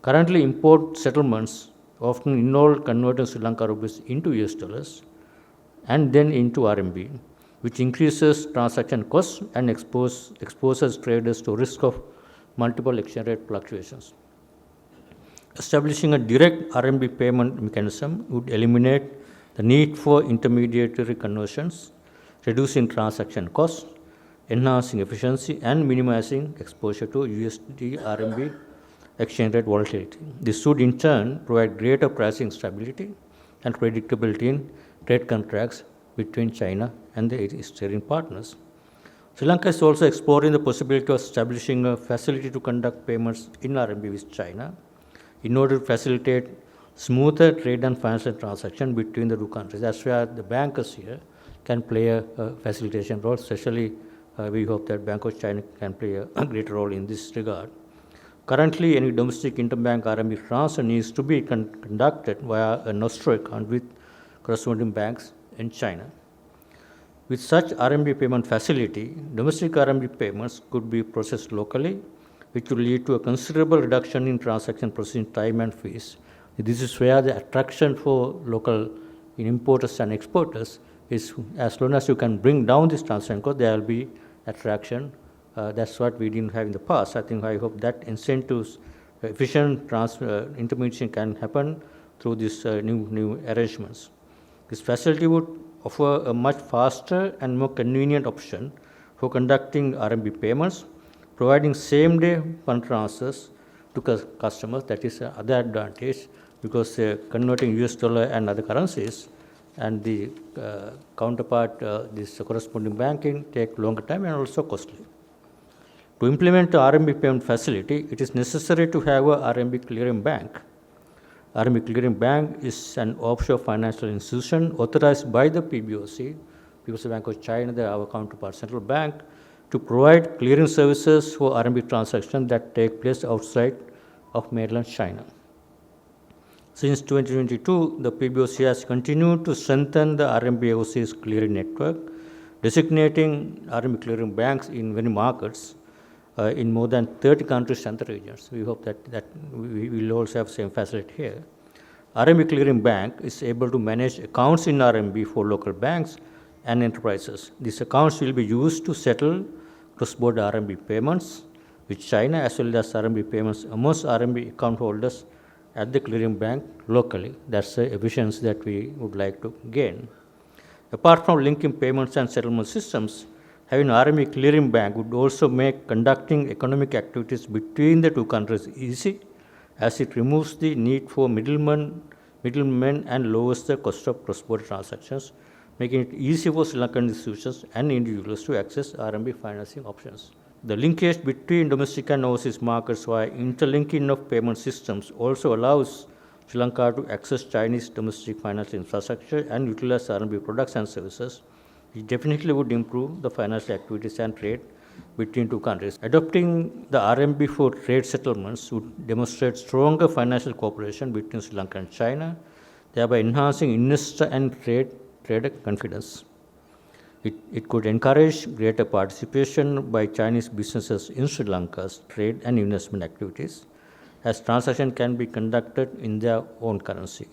Currently, import settlements often involve converting Sri Lanka rupees into US dollars and then into RMB, which increases transaction costs and exposes traders to risk of multiple exchange rate fluctuations. Establishing a direct RMB payment mechanism would eliminate the need for intermediary conversions, reducing transaction costs, enhancing efficiency, and minimizing exposure to USD RMB exchange rate volatility. This should in turn provide greater pricing stability and predictability in trade contracts between China and its trading partners. Sri Lanka is also exploring the possibility of establishing a facility to conduct payments in RMB with China in order to facilitate smoother trade and financial transaction between the two countries. That's where the bankers here can play a facilitation role, especially we hope that Bank of China can play a greater role in this regard. Currently, any domestic interbank RMB transfer needs to be conducted via a nostro account with corresponding banks in China. With such RMB payment facility, domestic RMB payments could be processed locally, which will lead to a considerable reduction in transaction processing time and fees. This is where the attraction for local importers and exporters is, as long as you can bring down this transaction cost, there will be attraction. That's what we didn't have in the past. I hope that incentives, efficient intermediation can happen through these new arrangements. This facility would offer a much faster and more convenient option for conducting RMB payments, providing same-day fund transfers to customers. That is other advantage, because converting US dollar and other currencies and the counterpart, this corresponding banking, take longer time and also costly. To implement the RMB payment facility, it is necessary to have a RMB clearing bank. RMB clearing bank is an offshore financial institution authorized by the PBOC, People's Bank of China, our counterpart central bank, to provide clearing services for RMB transactions that take place outside of mainland China. Since 2022, the PBOC has continued to strengthen the RMB overseas clearing network, designating RMB clearing banks in many markets in more than 30 countries and the regions. We hope that we will also have the same facility here. RMB Clearing Bank is able to manage accounts in RMB for local banks and enterprises. These accounts will be used to settle cross-border RMB payments with China, as well as RMB payments amongst RMB account holders at the clearing bank locally. That's the efficiency that we would like to gain. Apart from linking payments and settlement systems, having RMB clearing bank would also make conducting economic activities between the two countries easy, as it removes the need for middlemen and lowers the cost of cross-border transactions, making it easy for Sri Lankan institutions and individuals to access RMB financing options. The linkage between domestic and overseas markets via interlinking of payment systems also allows Sri Lanka to access Chinese domestic financial infrastructure and utilize RMB products and services. It definitely would improve the financial activities and trade between two countries. Adopting the RMB for trade settlements would demonstrate stronger financial cooperation between Sri Lanka and China, thereby enhancing investor and trader confidence. It could encourage greater participation by Chinese businesses in Sri Lanka's trade and investment activities, as transactions can be conducted in their own currency.